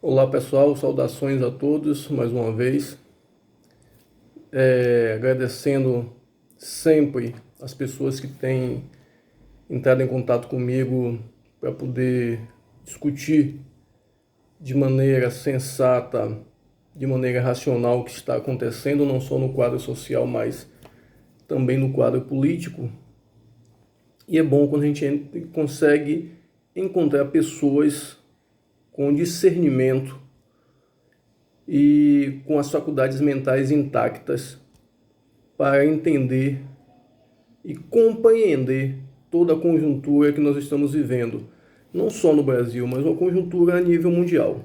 Olá pessoal, saudações a todos mais uma vez. Agradecendo sempre as pessoas que têm entrado em contato comigo para poder discutir de maneira sensata, de maneira racional o que está acontecendo, não só no quadro social, mas também no quadro político. E é bom quando a gente consegue encontrar pessoas com discernimento e com as faculdades mentais intactas para entender e compreender toda a conjuntura que nós estamos vivendo, não só no Brasil, mas uma conjuntura a nível mundial.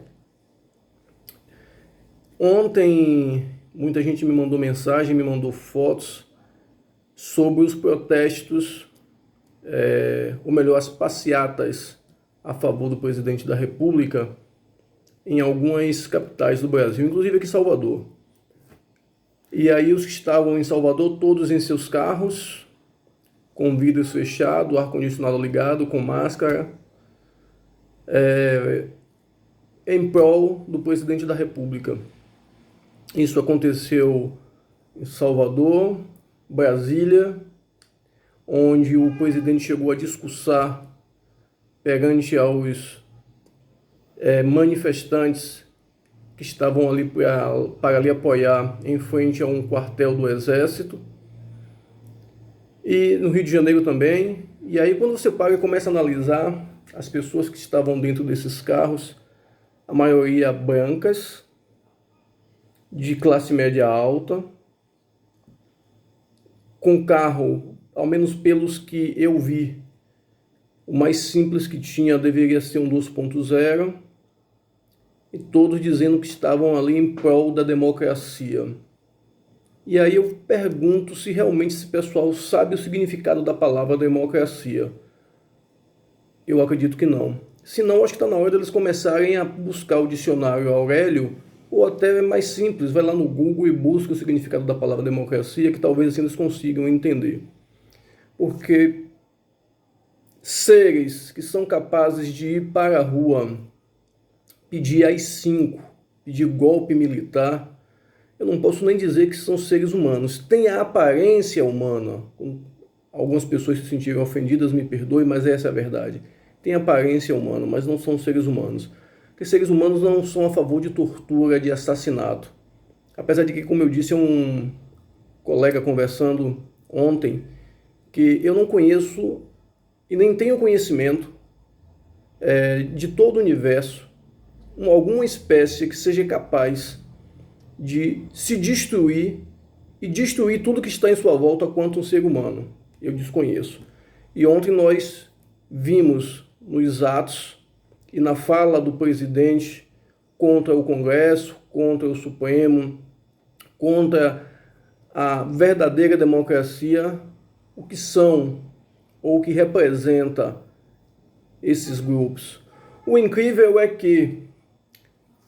Ontem, muita gente me mandou mensagem, me mandou fotos sobre os protestos, ou melhor, as passeatas a favor do presidente da República em algumas capitais do Brasil, inclusive aqui em Salvador. E aí os que estavam em Salvador, todos em seus carros, com vidros fechados, ar-condicionado ligado, com máscara, em prol do presidente da República. Isso aconteceu em Salvador, Brasília, onde o presidente chegou a discursar perante aos manifestantes que estavam ali para ali apoiar em frente a um quartel do Exército, e no Rio de Janeiro também. E aí quando você para e começa a analisar as pessoas que estavam dentro desses carros, a maioria brancas, de classe média alta, com carro, ao menos pelos que eu vi, o mais simples que tinha deveria ser um 2.0, e todos dizendo que estavam ali em prol da democracia. E aí eu pergunto se realmente esse pessoal sabe o significado da palavra democracia. Eu acredito que não. Se não, acho que está na hora deles começarem a buscar o dicionário Aurélio, ou até mais simples, vai lá no Google e busca o significado da palavra democracia, que talvez assim eles consigam entender. Porque seres que são capazes de ir para a rua, pedir AI-5, pedir golpe militar, eu não posso nem dizer que são seres humanos. Tem a aparência humana. Algumas pessoas se sentiram ofendidas, me perdoem, mas essa é a verdade. Tem aparência humana, mas não são seres humanos. Porque seres humanos não são a favor de tortura, de assassinato. Apesar de que, como eu disse a um colega conversando ontem, que eu não conheço e nem tenho conhecimento de todo o universo, alguma espécie que seja capaz de se destruir e destruir tudo que está em sua volta quanto um ser humano. Eu desconheço. E ontem nós vimos nos atos e na fala do presidente contra o Congresso, contra o Supremo, contra a verdadeira democracia, o que são ou o que representa esses grupos. O incrível é que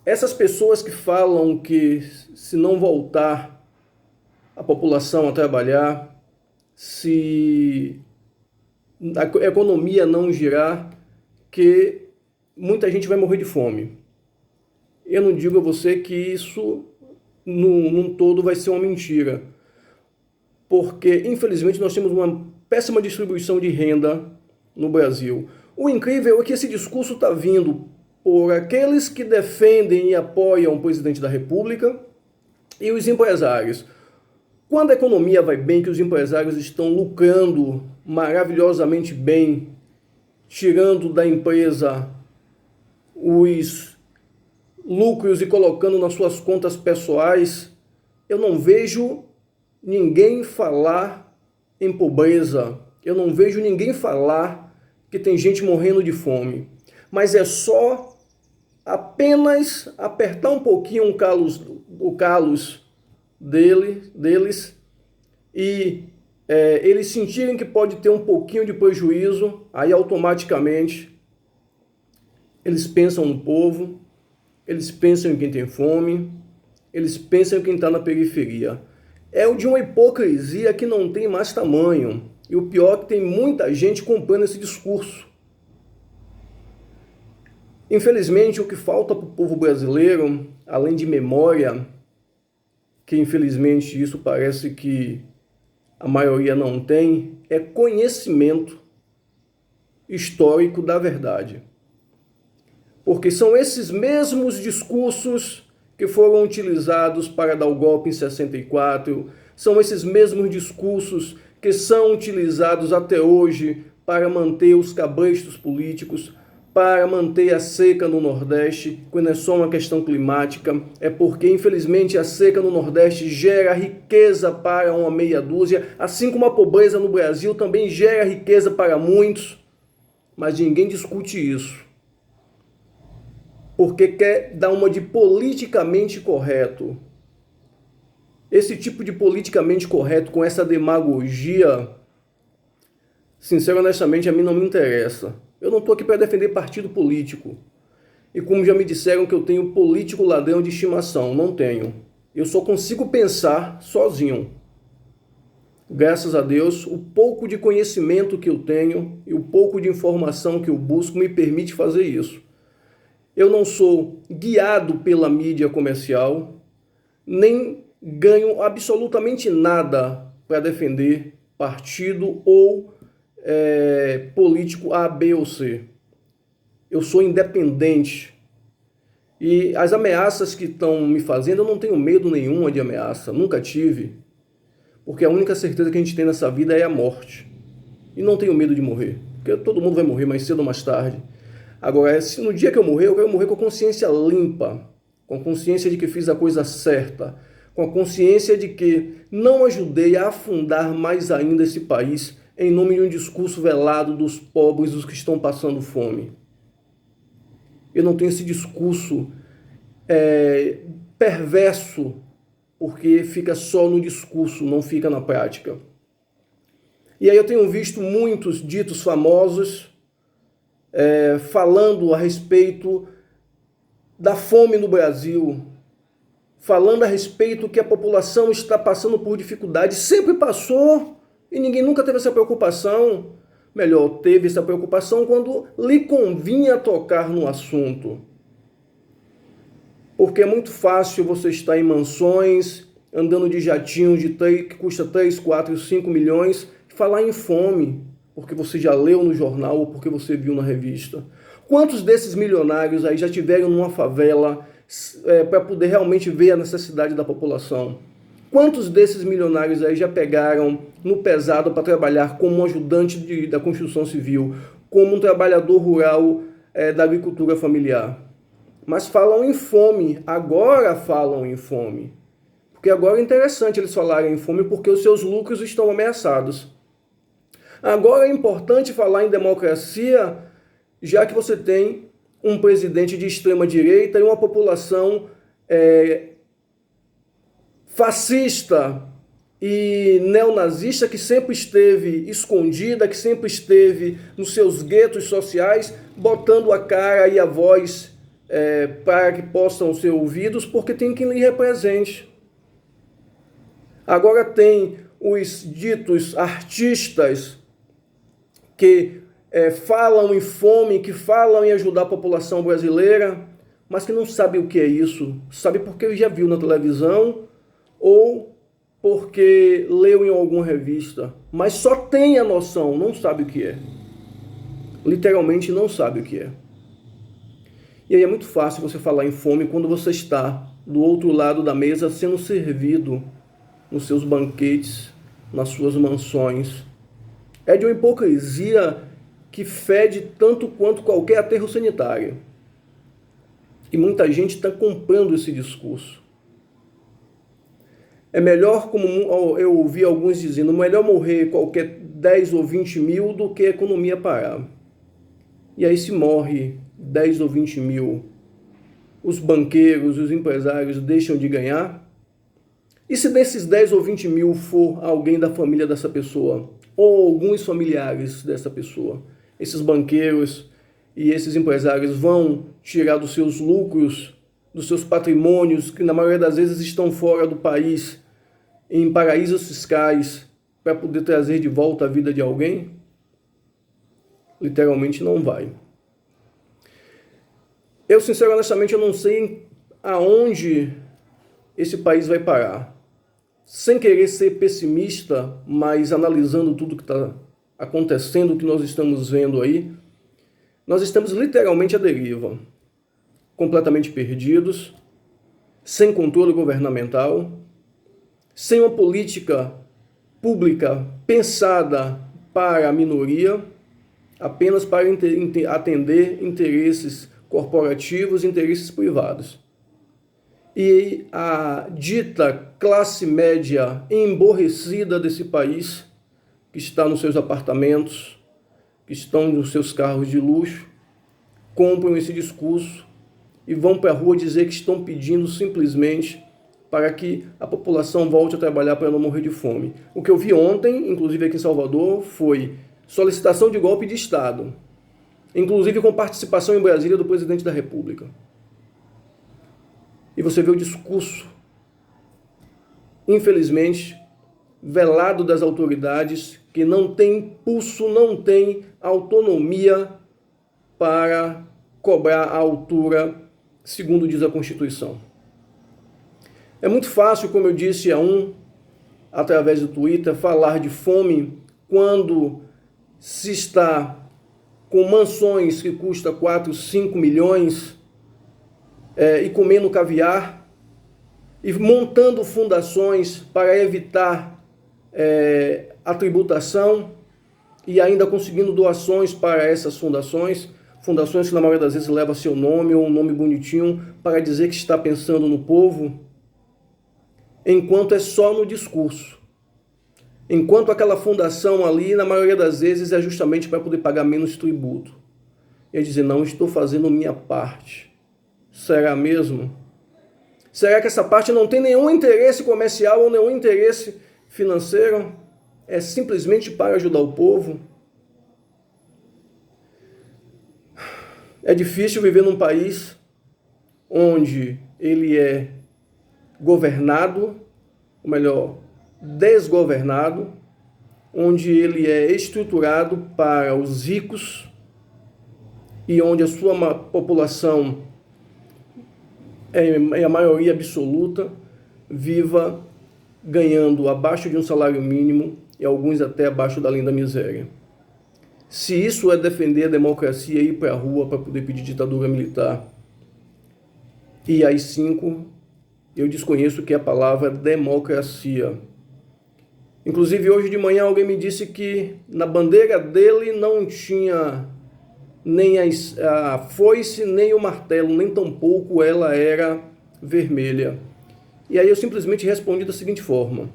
essas pessoas que falam que se não voltar a população a trabalhar, se a economia não girar, que muita gente vai morrer de fome. Eu não digo a você que isso num todo vai ser uma mentira, porque infelizmente nós temos uma péssima distribuição de renda no Brasil. O incrível é que esse discurso está vindo por aqueles que defendem e apoiam o presidente da República e os empresários. Quando a economia vai bem, que os empresários estão lucrando maravilhosamente bem, tirando da empresa os lucros e colocando nas suas contas pessoais, eu não vejo ninguém falar em pobreza, eu não vejo ninguém falar que tem gente morrendo de fome. Mas é só apenas apertar um pouquinho o calos deles e eles sentirem que pode ter um pouquinho de prejuízo, aí automaticamente eles pensam no povo, eles pensam em quem tem fome, eles pensam em quem está na periferia. É de uma hipocrisia que não tem mais tamanho. E o pior é que tem muita gente comprando esse discurso. Infelizmente, o que falta para o povo brasileiro, além de memória, que infelizmente isso parece que a maioria não tem, é conhecimento histórico da verdade. Porque são esses mesmos discursos que foram utilizados para dar o golpe em 64, são esses mesmos discursos que são utilizados até hoje para manter os cabrestos políticos, para manter a seca no Nordeste, quando é só uma questão climática, é porque, infelizmente, a seca no Nordeste gera riqueza para uma meia dúzia, assim como a pobreza no Brasil também gera riqueza para muitos, mas ninguém discute isso, porque quer dar uma de politicamente correto. Esse tipo de politicamente correto, com essa demagogia, sincero, honestamente, a mim não me interessa. Eu não estou aqui para defender partido político. E como já me disseram que eu tenho político ladrão de estimação, não tenho. Eu só consigo pensar sozinho. Graças a Deus, o pouco de conhecimento que eu tenho e o pouco de informação que eu busco me permite fazer isso. Eu não sou guiado pela mídia comercial, nem ganho absolutamente nada para defender partido ou político A, B ou C. Eu sou independente. E as ameaças que estão me fazendo, eu não tenho medo nenhuma de ameaça, nunca tive. Porque a única certeza que a gente tem nessa vida é a morte. E não tenho medo de morrer, porque todo mundo vai morrer mais cedo ou mais tarde. Agora, se no dia que eu morrer, eu quero morrer com a consciência limpa, com a consciência de que fiz a coisa certa, com a consciência de que não ajudei a afundar mais ainda esse país em nome de um discurso velado dos pobres, dos que estão passando fome. Eu não tenho esse discurso perverso, porque fica só no discurso, não fica na prática. E aí eu tenho visto muitos ditos famosos falando a respeito da fome no Brasil, falando a respeito que a população está passando por dificuldades, sempre passou, e ninguém nunca teve essa preocupação. Melhor, teve essa preocupação quando lhe convinha tocar no assunto. Porque é muito fácil você estar em mansões, andando de jatinho que custa 3, 4, 5 milhões, e falar em fome, porque você já leu no jornal ou porque você viu na revista. Quantos desses milionários aí já tiveram numa favela para poder realmente ver a necessidade da população? Quantos desses milionários aí já pegaram no pesado para trabalhar como um ajudante da construção civil, como um trabalhador rural da agricultura familiar? Mas falam em fome, agora falam em fome. Porque agora é interessante eles falarem em fome porque os seus lucros estão ameaçados. Agora é importante falar em democracia, já que você tem um presidente de extrema direita e uma população fascista e neonazista que sempre esteve escondida, que sempre esteve nos seus guetos sociais, botando a cara e a voz para que possam ser ouvidos, porque tem quem lhe represente. Agora tem os ditos artistas que falam em fome, que falam em ajudar a população brasileira, mas que não sabe o que é isso. Sabe porque já viu na televisão ou porque leu em alguma revista, mas só tem a noção, não sabe o que é. Literalmente não sabe o que é. E aí é muito fácil você falar em fome quando você está do outro lado da mesa sendo servido nos seus banquetes, nas suas mansões. É de uma hipocrisia que fede tanto quanto qualquer aterro sanitário. E muita gente está comprando esse discurso. É melhor, como eu ouvi alguns dizendo, melhor morrer qualquer 10 ou 20 mil do que a economia parar. E aí se morre 10 ou 20 mil, os banqueiros, os empresários deixam de ganhar? E se desses 10 ou 20 mil for alguém da família dessa pessoa, ou alguns familiares dessa pessoa, esses banqueiros e esses empresários vão tirar dos seus lucros, dos seus patrimônios, que na maioria das vezes estão fora do país, em paraísos fiscais, para poder trazer de volta a vida de alguém? Literalmente não vai. Eu, sinceramente, eu não sei aonde esse país vai parar. Sem querer ser pessimista, mas analisando tudo que está acontecendo, o que nós estamos vendo aí, nós estamos literalmente à deriva, completamente perdidos, sem controle governamental, sem uma política pública pensada para a minoria, apenas para atender interesses corporativos, interesses privados. E a dita classe média emborrecida desse país, que está nos seus apartamentos, que estão nos seus carros de luxo, compram esse discurso e vão para a rua dizer que estão pedindo simplesmente para que a população volte a trabalhar para não morrer de fome. O que eu vi ontem, inclusive aqui em Salvador, foi solicitação de golpe de Estado, inclusive com participação em Brasília do presidente da República. E você vê o discurso, infelizmente, velado das autoridades, que não tem pulso, não tem autonomia para cobrar a altura, segundo diz a Constituição. É muito fácil, como eu disse através do Twitter, falar de fome quando se está com mansões que custam 4, 5 milhões e comendo caviar e montando fundações para evitar a tributação e ainda conseguindo doações para essas fundações que na maioria das vezes levam seu nome ou um nome bonitinho para dizer que está pensando no povo, enquanto é só no discurso. Enquanto aquela fundação ali, na maioria das vezes, é justamente para poder pagar menos tributo. E dizer, não, estou fazendo minha parte. Será mesmo? Será que essa parte não tem nenhum interesse comercial ou nenhum interesse financeiro? É simplesmente para ajudar o povo? É difícil viver num país onde ele é governado, ou melhor, desgovernado, onde ele é estruturado para os ricos e onde a sua população, é a maioria absoluta, viva ganhando abaixo de um salário mínimo e alguns até abaixo da linha da miséria. Se isso é defender a democracia e ir para a rua para poder pedir ditadura militar, e AI-5, eu desconheço o que é a palavra democracia. Inclusive, hoje de manhã alguém me disse que na bandeira dele não tinha nem a foice, nem o martelo, nem tampouco ela era vermelha. E aí eu simplesmente respondi da seguinte forma: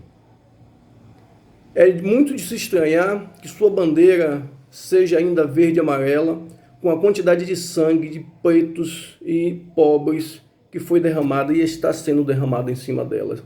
é muito de se estranhar que sua bandeira seja ainda verde e amarela, com a quantidade de sangue de pretos e pobres que foi derramada e está sendo derramada em cima dela.